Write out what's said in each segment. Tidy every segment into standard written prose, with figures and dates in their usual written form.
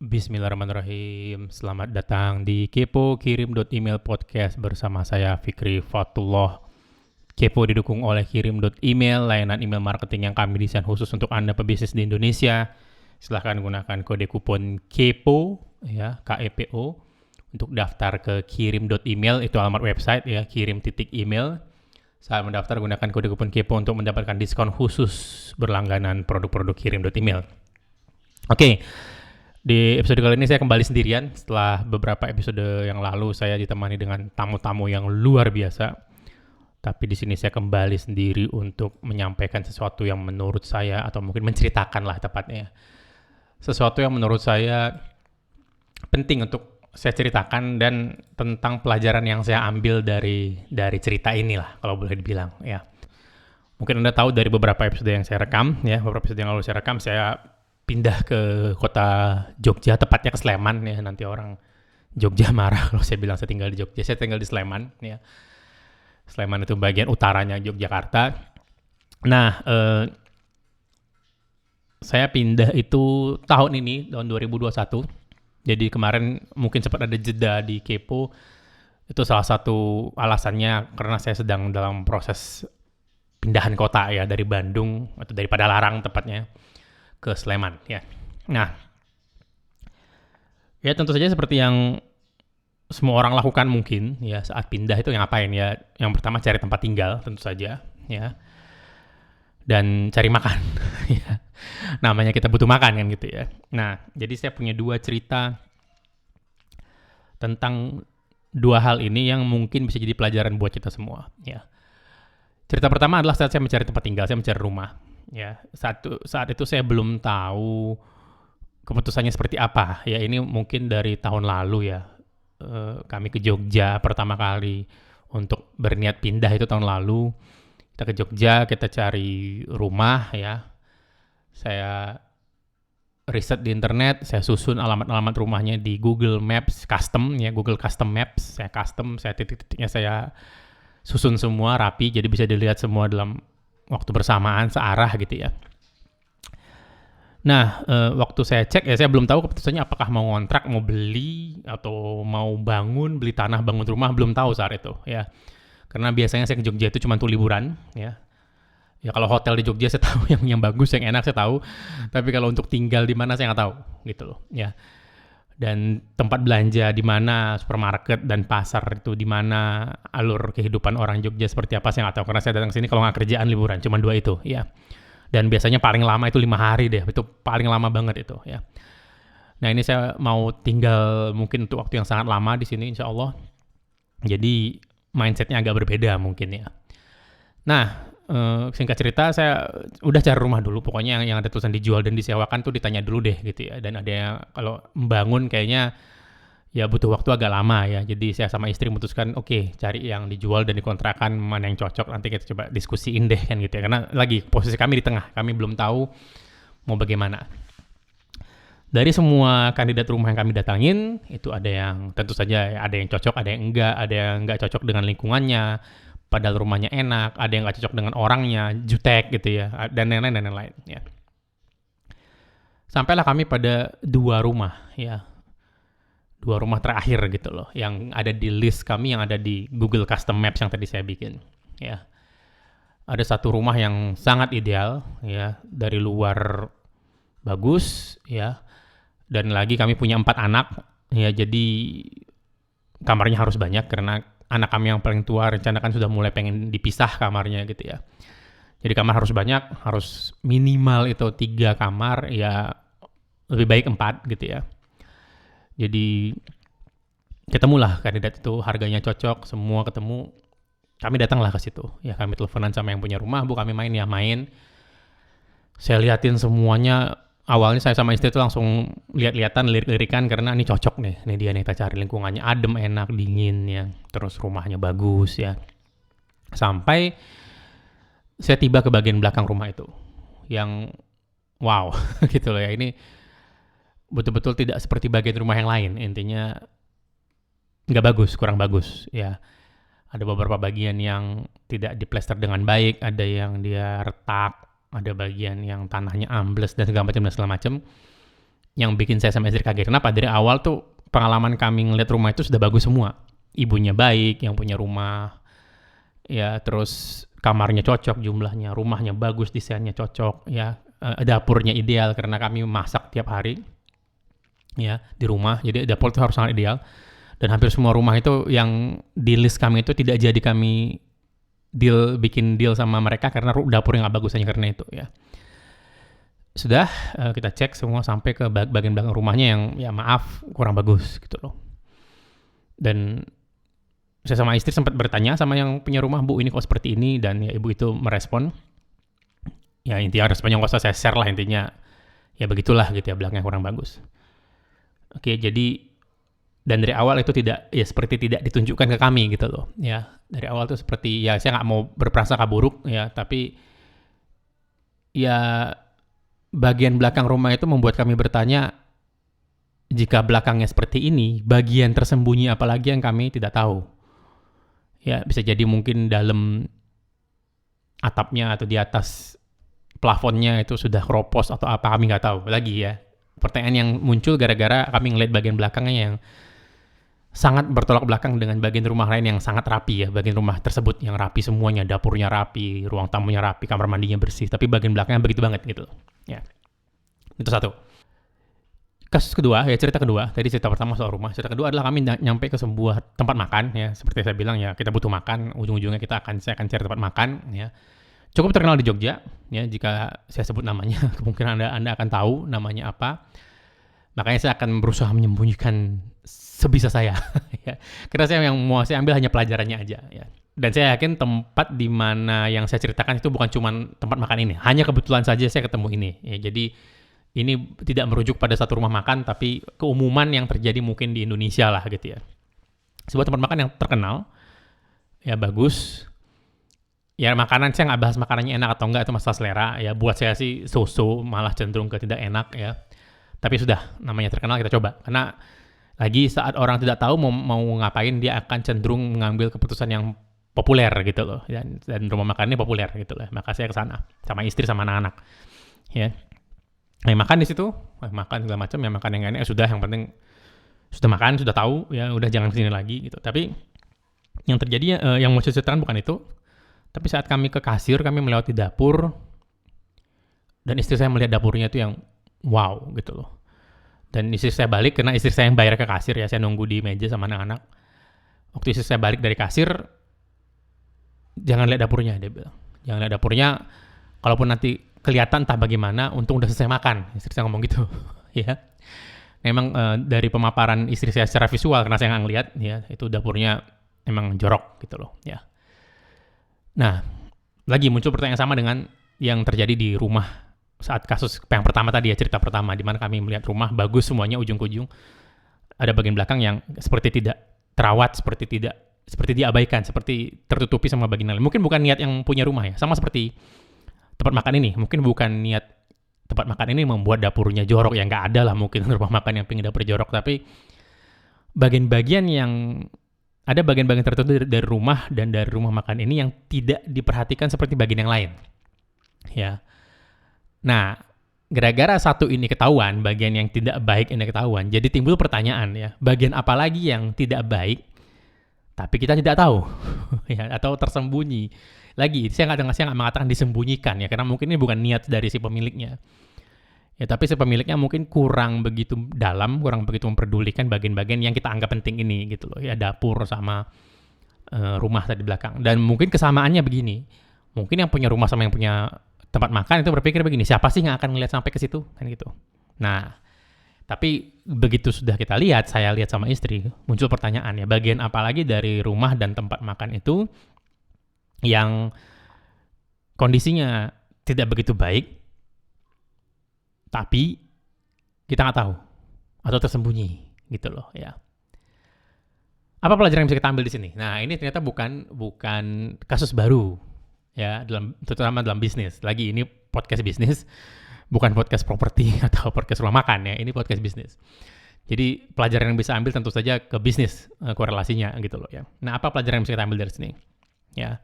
Bismillahirrahmanirrahim. Selamat datang di Kepo Kirim.email podcast bersama saya Fikri Fatullah. Kepo didukung oleh Kirim.email, layanan email marketing yang kami desain khusus untuk Anda pebisnis di Indonesia. Silahkan gunakan kode kupon KEPO, ya, KEPO, untuk daftar ke Kirim.email, itu alamat website ya, kirim.email. Saat mendaftar gunakan kode kupon KEPO untuk mendapatkan diskon khusus berlangganan produk-produk Kirim.email. Oke. Di episode kali ini saya kembali sendirian. Setelah beberapa episode yang lalu saya ditemani dengan tamu-tamu yang luar biasa. Tapi di sini saya kembali sendiri untuk menyampaikan sesuatu yang menurut saya, atau mungkin menceritakan lah tepatnya, sesuatu yang menurut saya penting untuk saya ceritakan dan tentang pelajaran yang saya ambil dari cerita inilah, kalau boleh dibilang ya. Mungkin Anda tahu dari beberapa episode yang saya rekam ya, beberapa episode yang lalu saya rekam, saya pindah ke kota Jogja, tepatnya ke Sleman ya. Nanti orang Jogja marah kalau saya bilang saya tinggal di Jogja. Saya tinggal di Sleman ya. Sleman itu bagian utaranya Yogyakarta. Nah, saya pindah itu tahun 2021. Jadi kemarin mungkin sempat ada jeda di Kepo. Itu salah satu alasannya karena saya sedang dalam proses pindahan kota ya, dari Bandung atau dari Padalarang tepatnya ke Sleman ya. Nah, ya tentu saja seperti yang semua orang lakukan mungkin ya saat pindah itu yang ngapain ya? Yang pertama cari tempat tinggal tentu saja ya. Dan cari makan ya. Namanya kita butuh makan kan gitu ya. Nah, jadi saya punya dua cerita tentang dua hal ini yang mungkin bisa jadi pelajaran buat kita semua ya. Cerita pertama adalah saat saya mencari tempat tinggal, saya mencari rumah. Ya, saat itu saya belum tahu keputusannya seperti apa. Ya, ini mungkin dari tahun lalu ya. Kami ke Jogja pertama kali untuk berniat pindah itu tahun lalu. Kita ke Jogja, kita cari rumah ya. Saya riset di internet, saya susun alamat-alamat rumahnya di Google Maps custom ya, Google Custom Maps. Saya titik-titiknya saya susun semua rapi, jadi bisa dilihat semua dalam waktu bersamaan, searah gitu ya. Nah, waktu saya cek ya, saya belum tahu keputusannya apakah mau ngontrak, mau beli, atau mau beli tanah, bangun rumah, belum tahu saat itu ya. Karena biasanya saya ke Jogja itu cuma untuk liburan ya. Ya kalau hotel di Jogja saya tahu yang bagus, yang enak saya tahu. Tapi kalau untuk tinggal di mana saya nggak tahu gitu loh ya. Dan tempat belanja di mana, supermarket dan pasar itu di mana, alur kehidupan orang Jogja seperti apa saya nggak tahu, karena saya datang sini kalau nggak kerjaan liburan cuma 2 itu ya. Dan biasanya paling lama itu 5 hari deh, itu paling lama banget itu ya. Nah, ini saya mau tinggal mungkin untuk waktu yang sangat lama di sini insya Allah. Jadi mindsetnya agak berbeda mungkin ya. Nah, singkat cerita saya udah cari rumah dulu, pokoknya yang ada tulisan dijual dan disewakan tuh ditanya dulu deh gitu ya. Dan ada yang kalau membangun kayaknya ya butuh waktu agak lama ya. Jadi saya sama istri memutuskan oke, cari yang dijual dan dikontrakan, mana yang cocok, nanti kita coba diskusiin deh kan gitu ya. Karena lagi posisi kami di tengah, kami belum tahu mau bagaimana. Dari semua kandidat rumah yang kami datangin, itu ada yang tentu saja ada yang cocok, ada yang enggak cocok dengan lingkungannya, padahal rumahnya enak, ada yang nggak cocok dengan orangnya, jutek gitu ya, dan lain-lain ya. Sampailah kami pada 2 rumah ya, 2 rumah terakhir gitu loh, yang ada di list kami, yang ada di Google Custom Maps yang tadi saya bikin ya. Ada satu rumah yang sangat ideal ya, dari luar bagus ya, dan lagi kami punya 4 anak ya, jadi kamarnya harus banyak karena anak kami yang paling tua rencanakan sudah mulai pengen dipisah kamarnya gitu ya. Jadi kamar harus banyak, harus minimal itu 3 kamar ya, lebih baik 4 gitu ya. Jadi ketemulah kandidat itu, harganya cocok, semua ketemu. Kami datanglah ke situ ya, kami teleponan sama yang punya rumah, Bu kami main ya, main. Saya liatin semuanya. Awalnya saya sama istri itu langsung lirik-lirikan karena ini cocok nih. Ini dia nih, kita cari lingkungannya adem, enak, dingin ya. Terus rumahnya bagus ya. Sampai saya tiba ke bagian belakang rumah itu. Yang wow gitu loh ya. Ini betul-betul tidak seperti bagian rumah yang lain. Intinya nggak bagus, kurang bagus ya. Ada beberapa bagian yang tidak diplester dengan baik, ada yang dia retak, ada bagian yang tanahnya ambles dan segala macam. yang bikin saya sama istri kaget. Kenapa? Dari awal tuh pengalaman kami ngeliat rumah itu sudah bagus semua. Ibunya baik, yang punya rumah, ya terus kamarnya cocok jumlahnya, rumahnya bagus, desainnya cocok, ya dapurnya ideal karena kami masak tiap hari, ya di rumah. Jadi dapur itu harus sangat ideal. Dan hampir semua rumah itu yang di list kami itu tidak jadi kami bikin deal sama mereka karena dapurnya nggak bagus hanya karena itu ya. Sudah kita cek semua sampai ke bagian belakang rumahnya yang ya maaf kurang bagus gitu loh. Dan saya sama istri sempat bertanya sama yang punya rumah, Bu ini kok seperti ini, dan ya ibu itu merespon. Ya intinya responnya nggak usah saya share lah, intinya ya begitulah gitu ya, belakangnya kurang bagus. Oke, jadi dan dari awal itu tidak ya seperti tidak ditunjukkan ke kami gitu loh ya. Dari awal tuh seperti ya saya nggak mau berprasangka buruk ya, tapi ya bagian belakang rumah itu membuat kami bertanya, jika belakangnya seperti ini, bagian tersembunyi apalagi yang kami tidak tahu. Ya, bisa jadi mungkin dalam atapnya atau di atas plafonnya itu sudah keropos atau apa, kami nggak tahu lagi ya. Pertanyaan yang muncul gara-gara kami ngeliat bagian belakangnya yang sangat bertolak belakang dengan bagian rumah lain yang sangat rapi ya. Bagian rumah tersebut yang rapi semuanya, dapurnya rapi, ruang tamunya rapi, kamar mandinya bersih, tapi bagian belakangnya begitu banget gitu loh. Ya. Itu satu. Kasus kedua, ya cerita kedua, tadi cerita pertama soal rumah, cerita kedua adalah kami nyampe ke sebuah tempat makan ya, seperti saya bilang ya, kita butuh makan, ujung-ujungnya saya akan cari tempat makan ya. Cukup terkenal di Jogja ya, jika saya sebut namanya kemungkinan Anda akan tahu namanya apa. Makanya saya akan berusaha menyembunyikan sebisa saya ya. Karena saya yang mau saya ambil hanya pelajarannya aja ya. Dan saya yakin tempat di mana yang saya ceritakan itu bukan cuma tempat makan ini, hanya kebetulan saja saya ketemu ini ya. Jadi ini tidak merujuk pada satu rumah makan, tapi keumuman yang terjadi mungkin di Indonesia lah gitu ya. Sebuah tempat makan yang terkenal, ya bagus. Ya makanan, saya nggak bahas makanannya enak atau enggak, itu masalah selera. Ya buat saya sih so-so, malah cenderung ke tidak enak ya. Tapi sudah, namanya terkenal kita coba. Karena lagi saat orang tidak tahu mau ngapain, dia akan cenderung mengambil keputusan yang populer gitu loh. Dan rumah makan ini populer gitu loh. Maka saya ke sana, sama istri, sama anak-anak. Ya. Makan di situ, makan segala macam, ya makan yang enak, sudah, yang penting sudah makan, sudah tahu, ya udah jangan kesini lagi gitu. Tapi yang terjadi yang mau saya ceritakan bukan itu, tapi saat kami ke kasir, kami melewati dapur, dan istri saya melihat dapurnya itu yang wow gitu loh. Dan istri saya balik, karena istri saya yang bayar ke kasir ya, saya nunggu di meja sama anak-anak. Waktu istri saya balik dari kasir, jangan lihat dapurnya, dia bilang. Jangan lihat dapurnya, kalaupun nanti kelihatan entah bagaimana, untung udah selesai makan. Istri saya ngomong gitu, ya. Memang dari pemaparan istri saya secara visual, karena saya nggak ngeliat, ya, itu dapurnya emang jorok gitu loh, ya. Nah, lagi muncul pertanyaan sama dengan yang terjadi di rumah saat kasus yang pertama tadi ya, cerita pertama, di mana kami melihat rumah bagus semuanya ujung ke ujung, ada bagian belakang yang seperti tidak terawat, seperti diabaikan, seperti tertutupi sama bagian lain. Mungkin bukan niat yang punya rumah ya, sama seperti tempat makan ini, mungkin bukan niat tempat makan ini membuat dapurnya jorok, ya nggak ada lah mungkin rumah makan yang pengen dapur jorok, tapi bagian-bagian yang ada bagian-bagian tertentu dari rumah dan dari rumah makan ini yang tidak diperhatikan seperti bagian yang lain, ya. Nah, gara-gara satu ini ketahuan, bagian yang tidak baik ini ketahuan, jadi timbul pertanyaan ya, bagian apa lagi yang tidak baik, tapi kita tidak tahu, ya, atau tersembunyi. Lagi, saya nggak mengatakan disembunyikan ya, karena mungkin ini bukan niat dari si pemiliknya. Ya, tapi si pemiliknya mungkin kurang begitu dalam, kurang begitu memperdulikan bagian-bagian yang kita anggap penting ini gitu loh. Ya, dapur sama rumah tadi belakang. Dan mungkin kesamaannya begini. Mungkin yang punya rumah sama yang punya tempat makan itu berpikir begini, siapa sih yang akan ngeliat sampai ke situ kan gitu. Nah, tapi begitu sudah kita lihat, saya lihat sama istri, muncul pertanyaan ya, bagian apa lagi dari rumah dan tempat makan itu yang kondisinya tidak begitu baik, tapi kita nggak tahu atau tersembunyi gitu loh ya. Apa pelajaran yang bisa kita ambil di sini? Nah, ini ternyata bukan kasus baru ya, terutama dalam bisnis. Lagi ini podcast bisnis, bukan podcast properti atau podcast rumah makan ya. Ini podcast bisnis. Jadi pelajaran yang bisa ambil tentu saja ke bisnis korelasinya gitu loh ya. Nah, apa pelajaran yang bisa kita ambil dari sini? Ya.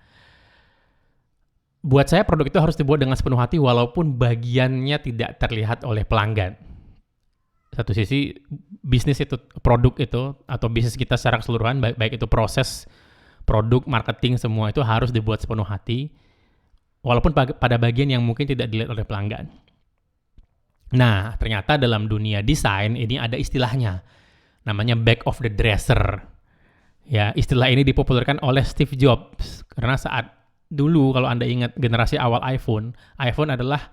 Buat saya produk itu harus dibuat dengan sepenuh hati walaupun bagiannya tidak terlihat oleh pelanggan. Satu sisi bisnis itu, produk itu, atau bisnis kita secara keseluruhan, baik itu proses, produk, marketing, semua itu harus dibuat sepenuh hati, walaupun pada bagian yang mungkin tidak dilihat oleh pelanggan. Nah, ternyata dalam dunia desain ini ada istilahnya, namanya back of the dresser. Ya, istilah ini dipopulerkan oleh Steve Jobs, karena saat dulu kalau Anda ingat generasi awal iPhone adalah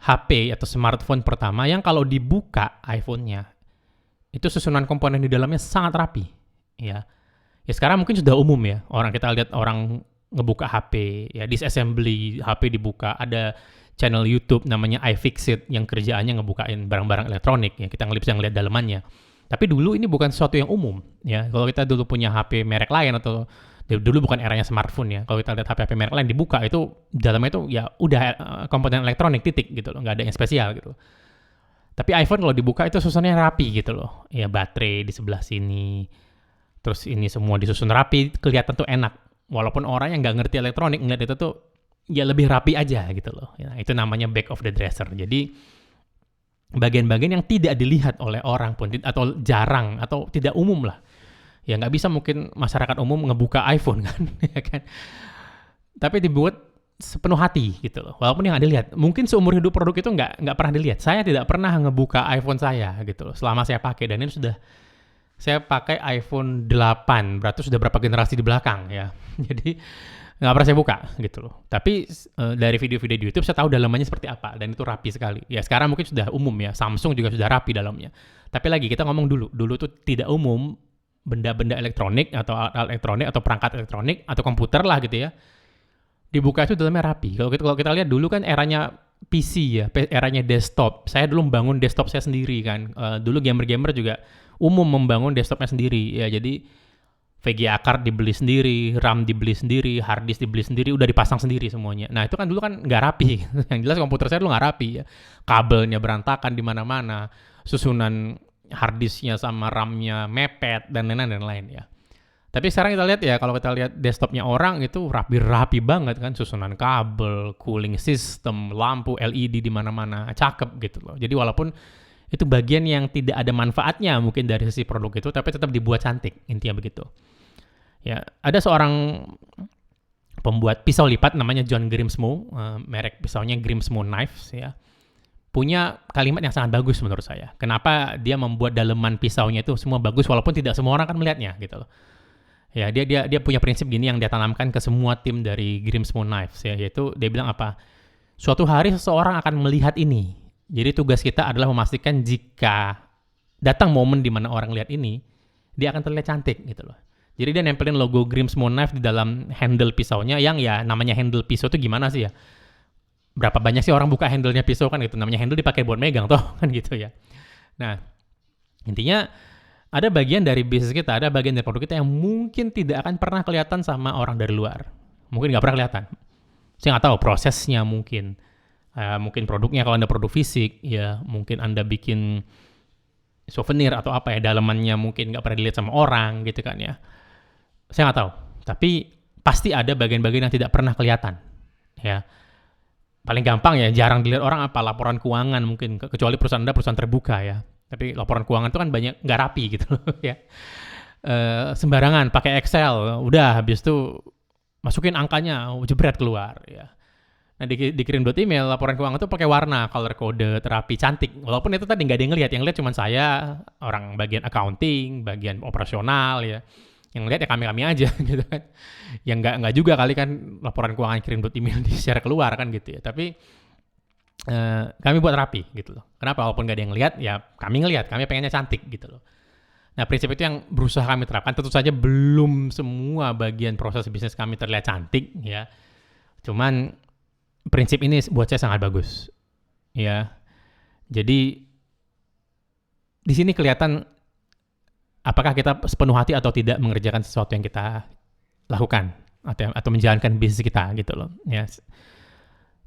HP atau smartphone pertama yang kalau dibuka iPhone-nya, itu susunan komponen di dalamnya sangat rapi. Ya, sekarang mungkin sudah umum ya, kita lihat orang ngebuka HP, ya disassembly, HP dibuka, ada channel YouTube namanya iFixit yang kerjaannya ngebukain barang-barang elektronik, ya kita bisa ngeliat dalamannya. Tapi dulu ini bukan sesuatu yang umum, ya. Kalau kita dulu punya HP merek lain atau dulu bukan eranya smartphone ya. Kalau kita lihat HP merek lain dibuka itu dalamnya itu ya udah komponen elektronik titik gitu loh, nggak ada yang spesial gitu. Tapi iPhone kalau dibuka itu susunannya rapi gitu loh. Ya baterai di sebelah sini, terus ini semua disusun rapi, kelihatan tuh enak. Walaupun orang yang nggak ngerti elektronik ngeliat itu tuh ya lebih rapi aja gitu loh. Ya, itu namanya back of the dresser. Jadi bagian-bagian yang tidak dilihat oleh orang pun atau jarang atau tidak umum lah. Ya nggak bisa mungkin masyarakat umum ngebuka iPhone kan, ya kan. Tapi dibuat sepenuh hati gitu loh. Walaupun yang nggak dilihat, mungkin seumur hidup produk itu nggak pernah dilihat. Saya tidak pernah ngebuka iPhone saya gitu loh, selama saya pakai, dan ini sudah saya pakai iPhone 8, berarti sudah berapa generasi di belakang ya. Jadi nggak pernah saya buka gitu loh. Tapi dari video-video di YouTube saya tahu dalamannya seperti apa, dan itu rapi sekali. Ya sekarang mungkin sudah umum ya, Samsung juga sudah rapi dalamnya. Tapi lagi kita ngomong dulu tuh tidak umum benda-benda elektronik atau alat elektronik atau perangkat elektronik atau komputer lah gitu ya. Dibuka itu dalamnya rapi. Kalau kita lihat dulu kan eranya PC ya, eranya desktop. Saya dulu membangun desktop saya sendiri kan. Dulu gamer-gamer juga umum membangun desktopnya sendiri ya. Jadi VGA card dibeli sendiri, RAM dibeli sendiri, hard disk dibeli sendiri, udah dipasang sendiri semuanya. Nah itu kan dulu kan nggak rapi. Yang jelas komputer saya dulu nggak rapi ya. Kabelnya berantakan di mana-mana, susunan hard disknya sama RAM-nya mepet dan lain-lain ya. Tapi sekarang kita lihat ya, kalau kita lihat desktopnya orang itu rapi-rapi banget kan, susunan kabel, cooling system, lampu LED di mana-mana, cakep gitu loh. Jadi walaupun itu bagian yang tidak ada manfaatnya mungkin dari sisi produk itu, tapi tetap dibuat cantik, intinya begitu. Ya, ada seorang pembuat pisau lipat namanya John Grimsmo, merek pisaunya Grimsmo Knives ya. Punya kalimat yang sangat bagus menurut saya. Kenapa dia membuat daleman pisaunya itu semua bagus walaupun tidak semua orang kan melihatnya gitu loh. Ya, dia punya prinsip gini yang dia tanamkan ke semua tim dari Grimsmo Knives ya, yaitu dia bilang apa? Suatu hari seseorang akan melihat ini. Jadi tugas kita adalah memastikan jika datang momen di mana orang lihat ini, dia akan terlihat cantik gitu loh. Jadi dia nempelin logo Grimsmo Knife di dalam handle pisaunya, yang ya namanya handle pisau itu gimana sih ya? Berapa banyak sih orang buka handle-nya pisau kan gitu, namanya handle dipakai buat megang toh kan gitu ya. Nah, intinya ada bagian dari bisnis kita, ada bagian dari produk kita yang mungkin tidak akan pernah kelihatan sama orang dari luar. Mungkin nggak pernah kelihatan. Saya nggak tahu prosesnya mungkin. Mungkin produknya kalau Anda produk fisik, ya mungkin Anda bikin souvenir atau apa ya, dalamannya mungkin nggak pernah dilihat sama orang gitu kan ya. Saya nggak tahu. Tapi pasti ada bagian-bagian yang tidak pernah kelihatan. Ya. Paling gampang ya, jarang dilihat orang apa, laporan keuangan mungkin, kecuali perusahaan Anda perusahaan terbuka ya. Tapi laporan keuangan itu kan banyak nggak rapi gitu loh ya. Sembarangan, pakai Excel, udah habis itu masukin angkanya, jebret keluar ya. Nah dikirim email, laporan keuangan itu pakai warna, color code, terapi, cantik. Walaupun itu tadi nggak ada yang ngelihat cuma saya, orang bagian accounting, bagian operasional ya. Yang lihat ya kami aja gitu kan. Yang nggak juga kali kan laporan keuangan kirim email di share keluar kan gitu ya. Tapi kami buat rapi gitu loh. Kenapa? Walaupun nggak ada yang lihat ya kami ngelihat, kami pengennya cantik gitu loh. Nah prinsip itu yang berusaha kami terapkan. Tentu saja belum semua bagian proses bisnis kami terlihat cantik ya. Cuman prinsip ini buat saya sangat bagus ya. Jadi di sini kelihatan apakah kita sepenuh hati atau tidak mengerjakan sesuatu yang kita lakukan atau menjalankan bisnis kita gitu loh ya.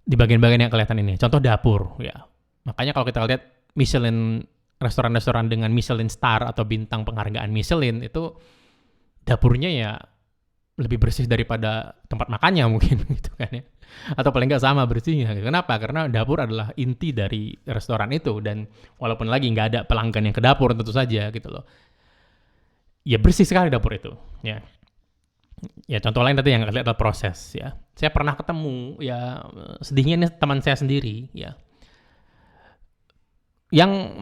Di bagian-bagian yang kelihatan ini, contoh dapur ya. Makanya kalau kita lihat Michelin, restoran-restoran dengan Michelin star atau bintang penghargaan Michelin itu dapurnya ya lebih bersih daripada tempat makannya mungkin gitu kan ya. Atau paling nggak sama bersihnya. Kenapa? Karena dapur adalah inti dari restoran itu, dan walaupun lagi nggak ada pelanggan yang ke dapur tentu saja gitu loh. Ya bersih sekali dapur itu. Ya. Ya contoh lain tadi yang lihat adalah proses ya. Saya pernah ketemu ya, sedihnya ini teman saya sendiri ya, yang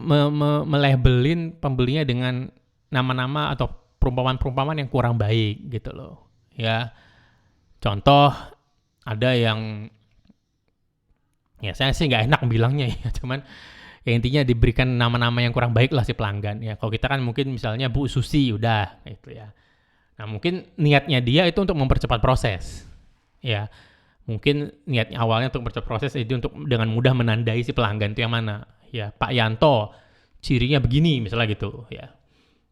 melabelin pembelinya dengan nama-nama atau perumpamaan-perumpamaan yang kurang baik gitu loh. Ya, contoh ada yang ya saya sih nggak enak bilangnya ya, cuman ya intinya diberikan nama-nama yang kurang baik lah si pelanggan ya. Kalau kita kan mungkin misalnya Bu Susi udah gitu ya. Nah mungkin niatnya dia itu untuk mempercepat proses ya. Mungkin niatnya awalnya untuk mempercepat proses itu untuk dengan mudah menandai si pelanggan itu yang mana ya. Pak Yanto cirinya begini misalnya gitu ya.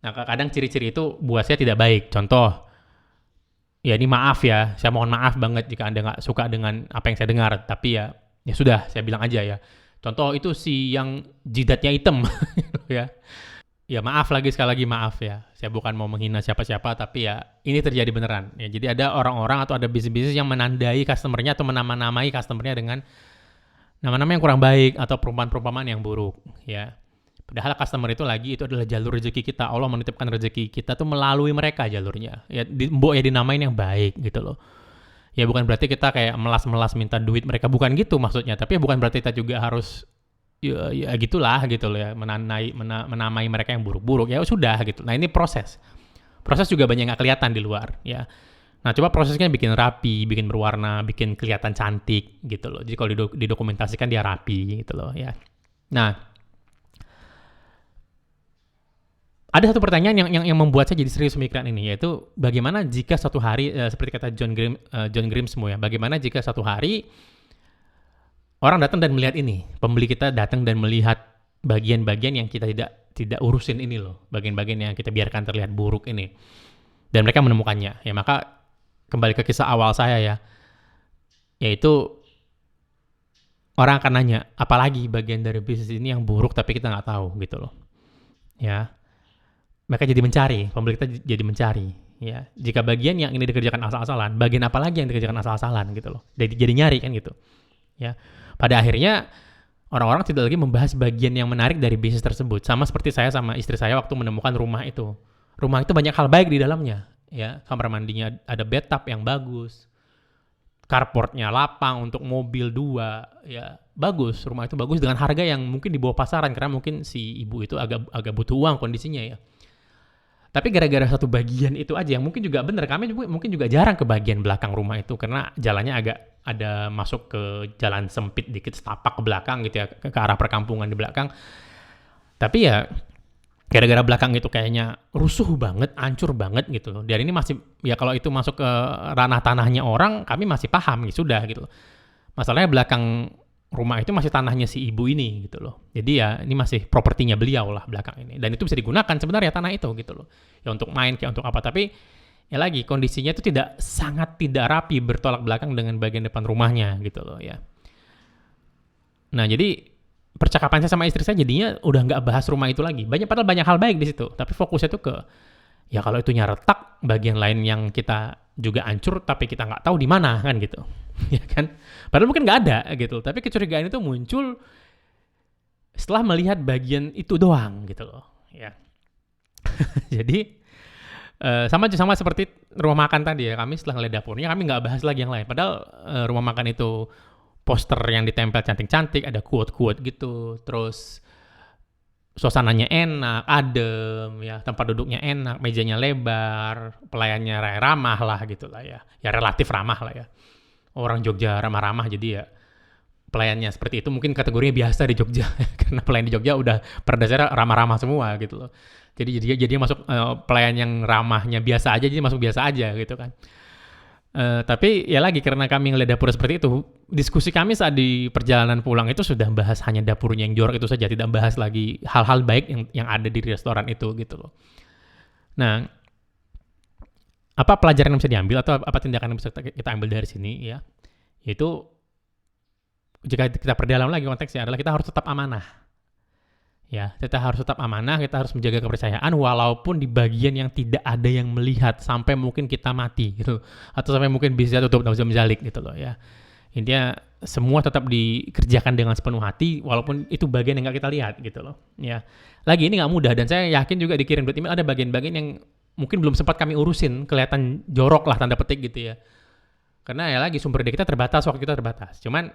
Nah kadang ciri-ciri itu buat saya tidak baik. Contoh, ya ini maaf ya, saya mohon maaf banget jika Anda nggak suka dengan apa yang saya dengar, tapi ya sudah, saya bilang aja ya. Contoh itu si yang jidatnya hitam, ya. Ya maaf lagi, sekali lagi maaf ya. Saya bukan mau menghina siapa-siapa, tapi ya ini terjadi beneran. Ya, jadi ada orang-orang atau ada bisnis-bisnis yang menandai customernya atau menamai customernya dengan nama-nama yang kurang baik atau perumpamaan-perumpamaan yang buruk, ya. Padahal customer itu adalah jalur rezeki kita. Allah menitipkan rezeki kita tuh melalui mereka jalurnya. Ya, mbok ya dinamain yang baik gitu loh. Ya bukan berarti kita kayak melas-melas minta duit mereka, bukan gitu maksudnya. Tapi ya bukan berarti kita juga harus ya gitulah gitu loh ya, menamai mereka yang buruk-buruk. Ya sudah gitu. Nah ini proses. Proses juga banyak nggak kelihatan di luar ya. Nah coba prosesnya bikin rapi, bikin berwarna, bikin kelihatan cantik gitu loh. Jadi kalau didokumentasikan dia rapi gitu loh ya. Nah, ada satu pertanyaan yang membuat saya jadi serius pemikiran ini, yaitu bagaimana jika suatu hari seperti kata John Grimsmo ya, bagaimana jika suatu hari orang datang dan melihat ini, pembeli kita datang dan melihat bagian-bagian yang kita tidak urusin ini loh, bagian-bagian yang kita biarkan terlihat buruk ini, dan mereka menemukannya, ya maka kembali ke kisah awal saya ya, yaitu orang akan nanya, apalagi bagian dari bisnis ini yang buruk tapi kita nggak tahu gitu loh, ya. Mereka jadi mencari, pembeli kita jadi mencari. Ya, jika bagian yang ini dikerjakan asal-asalan, bagian apa lagi yang dikerjakan asal-asalan gitu loh. Jadi nyari kan gitu. Ya, pada akhirnya orang-orang tidak lagi membahas bagian yang menarik dari bisnis tersebut. Sama seperti saya sama istri saya waktu menemukan rumah itu. Rumah itu banyak hal baik di dalamnya. Ya, kamar mandinya ada bathtub yang bagus, carportnya lapang untuk mobil 2, ya bagus. Rumah itu bagus dengan harga yang mungkin di bawah pasaran karena mungkin si ibu itu agak butuh uang kondisinya ya. Tapi gara-gara satu bagian itu aja, yang mungkin juga benar, kami juga, mungkin juga jarang ke bagian belakang rumah itu, karena jalannya agak ada masuk ke jalan sempit dikit, setapak ke belakang gitu ya, ke arah perkampungan di belakang. Tapi ya, gara-gara belakang itu kayaknya rusuh banget, hancur banget gitu loh. Dan ini masih, ya kalau itu masuk ke ranah tanahnya orang, kami masih paham, ya sudah gitu loh. Masalahnya belakang rumah itu masih tanahnya si ibu ini gitu loh. Jadi ya ini masih propertinya beliau lah belakang ini. Dan itu bisa digunakan sebenarnya tanah itu gitu loh. Ya untuk main kayak untuk apa. Tapi ya lagi kondisinya itu sangat tidak rapi bertolak belakang dengan bagian depan rumahnya gitu loh ya. Nah jadi percakapan saya sama istri saya jadinya udah nggak bahas rumah itu lagi. Padahal banyak hal baik di situ. Tapi fokusnya tuh ke ya kalau itunya retak, bagian lain yang kita juga hancur tapi kita nggak tahu di mana kan gitu. Ya kan? Padahal mungkin nggak ada gitu. Tapi kecurigaan itu muncul setelah melihat bagian itu doang gitu loh. Ya. Jadi sama seperti rumah makan tadi ya. Kami setelah ngeliat dapurnya kami nggak bahas lagi yang lain. Padahal rumah makan itu poster yang ditempel cantik-cantik, ada quote-quote gitu. Terus suasananya enak, adem, ya tempat duduknya enak, mejanya lebar, pelayannya ramah lah gitu lah ya. Ya relatif ramah lah ya. Orang Jogja ramah-ramah, jadi ya pelayannya seperti itu mungkin kategorinya biasa di Jogja karena pelayan di Jogja udah pada dasarnya ramah-ramah semua gitu loh. Jadi masuk pelayan yang ramahnya biasa aja, jadi masuk biasa aja gitu kan. Tapi ya lagi karena kami ngeliat dapur seperti itu, diskusi kami saat di perjalanan pulang itu sudah bahas hanya dapurnya yang jorok itu saja, tidak bahas lagi hal-hal baik yang ada di restoran itu gitu loh. Nah, apa pelajaran yang bisa diambil atau apa tindakan yang bisa kita ambil dari sini ya, yaitu jika kita perdalam lagi konteksnya adalah kita harus tetap amanah Ya, kita harus tetap amanah, kita harus menjaga kepercayaan walaupun di bagian yang tidak ada yang melihat sampai mungkin kita mati gitu. Atau sampai mungkin bisa tutup nauzubillah min dzalik gitu loh ya. Intinya semua tetap dikerjakan dengan sepenuh hati walaupun itu bagian yang nggak kita lihat gitu loh ya. Lagi ini nggak mudah dan saya yakin juga dikirim email ada bagian-bagian yang mungkin belum sempat kami urusin, kelihatan jorok lah tanda petik gitu ya. Karena ya lagi sumber daya kita terbatas, waktu kita terbatas. Cuman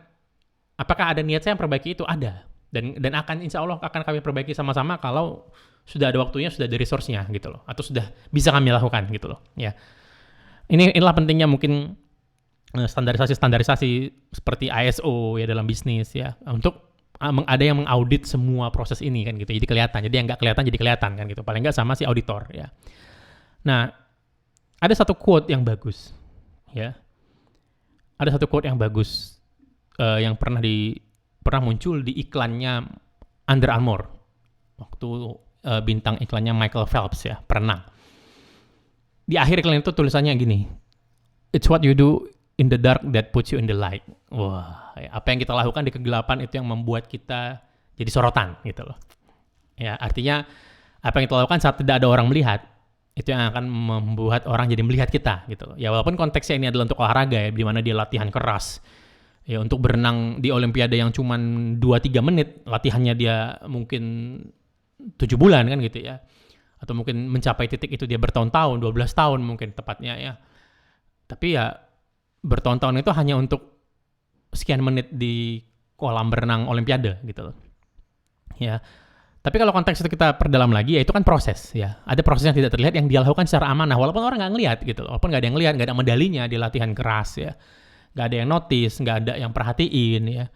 apakah ada niat saya memperbaiki itu? Ada. Dan akan insya Allah akan kami perbaiki sama-sama kalau sudah ada waktunya, sudah ada resource-nya gitu loh. Atau sudah bisa kami lakukan gitu loh. Ya. Inilah pentingnya mungkin standarisasi seperti ISO ya dalam bisnis ya. Untuk ada yang mengaudit semua proses ini kan gitu. Jadi kelihatan. Jadi yang nggak kelihatan jadi kelihatan kan gitu. Paling nggak sama si auditor ya. Nah, ada satu quote yang bagus ya. Ada satu quote yang bagus yang pernah muncul di iklannya Under Armour waktu bintang iklannya Michael Phelps ya, perenang. Di akhir iklan itu tulisannya gini, it's what you do in the dark that puts you in the light. Wah, apa yang kita lakukan di kegelapan itu yang membuat kita jadi sorotan gitu loh. Ya, artinya apa yang kita lakukan saat tidak ada orang melihat itu yang akan membuat orang jadi melihat kita gitu loh. Ya walaupun konteksnya ini adalah untuk olahraga ya, di mana dia latihan keras. Ya untuk berenang di Olimpiade yang cuma 2-3 menit, latihannya dia mungkin 7 bulan kan gitu ya. Atau mungkin mencapai titik itu dia bertahun-tahun, 12 tahun mungkin tepatnya ya. Tapi ya bertahun-tahun itu hanya untuk sekian menit di kolam berenang Olimpiade gitu loh. Ya. Tapi kalau konteks itu kita perdalam lagi, ya itu kan proses ya. Ada proses yang tidak terlihat yang dia lakukan secara amanah, walaupun orang nggak ngelihat gitu loh. Walaupun nggak ada yang ngelihat, nggak ada medalinya, dia latihan keras ya. Nggak ada yang notice, nggak ada yang perhatiin ya.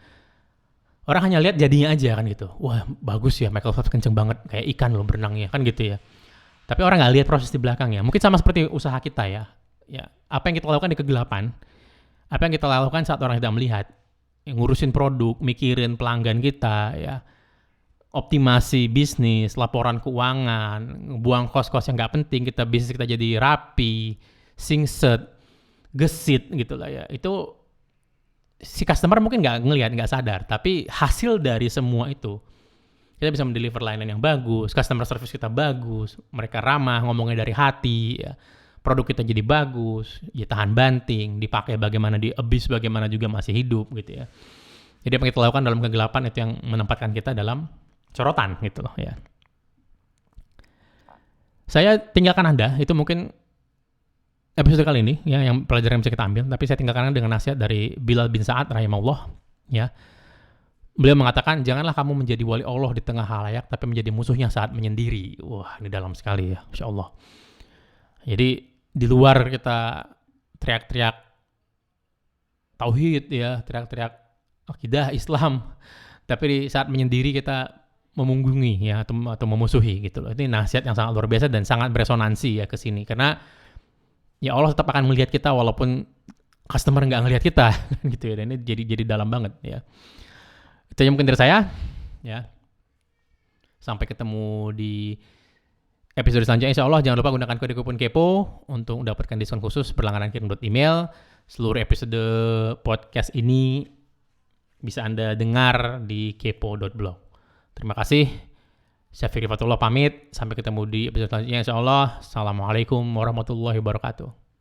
Orang hanya lihat jadinya aja kan gitu. Wah bagus ya, Michael Phelps kenceng banget, kayak ikan loh berenangnya kan gitu ya. Tapi orang nggak lihat proses di belakangnya. Mungkin sama seperti usaha kita ya. Ya, apa yang kita lakukan di kegelapan, apa yang kita lakukan saat orang tidak melihat, ngurusin produk, mikirin pelanggan kita ya, optimasi bisnis, laporan keuangan, buang kos-kos yang nggak penting, bisnis kita jadi rapi, singset, gesit gitu lah ya. Itu si customer mungkin nggak ngelihat, nggak sadar, tapi hasil dari semua itu kita bisa mendeliver layanan yang bagus, customer service kita bagus, mereka ramah, ngomongnya dari hati, ya. Produk kita jadi bagus, ya tahan banting, dipakai bagaimana, di abuse bagaimana juga masih hidup gitu ya. Jadi apa yang kita lakukan dalam kegelapan itu yang menempatkan kita dalam sorotan gitu loh ya. Saya tinggalkan Anda, itu mungkin episode kali ini ya yang pelajaran yang bisa kita ambil, tapi saya tinggalkan dengan nasihat dari Bilal bin Sa'ad rahimahullah ya. Beliau mengatakan, janganlah kamu menjadi wali Allah di tengah halayak, tapi menjadi musuhnya saat menyendiri. Wah, ini dalam sekali ya, Masya Allah. Jadi di luar kita teriak-teriak tauhid ya, teriak-teriak akidah Islam, tapi di saat menyendiri kita memunggungi ya atau memusuhi gitu loh. Ini nasihat yang sangat luar biasa dan sangat beresonansi ya ke sini, karena ya Allah tetap akan melihat kita walaupun customer nggak ngelihat kita gitu ya. Dan ini jadi dalam banget ya. Itu aja mungkin dari saya ya. Sampai ketemu di episode selanjutnya insya Allah. Jangan lupa gunakan kode kupon KEPO untuk mendapatkan diskon khusus berlangganan kirim.email. Seluruh episode podcast ini bisa Anda dengar di kepo.blog. Terima kasih. Saya Fikri Fatullah pamit. Sampai ketemu di episode selanjutnya insya Allah. Assalamualaikum warahmatullahi wabarakatuh.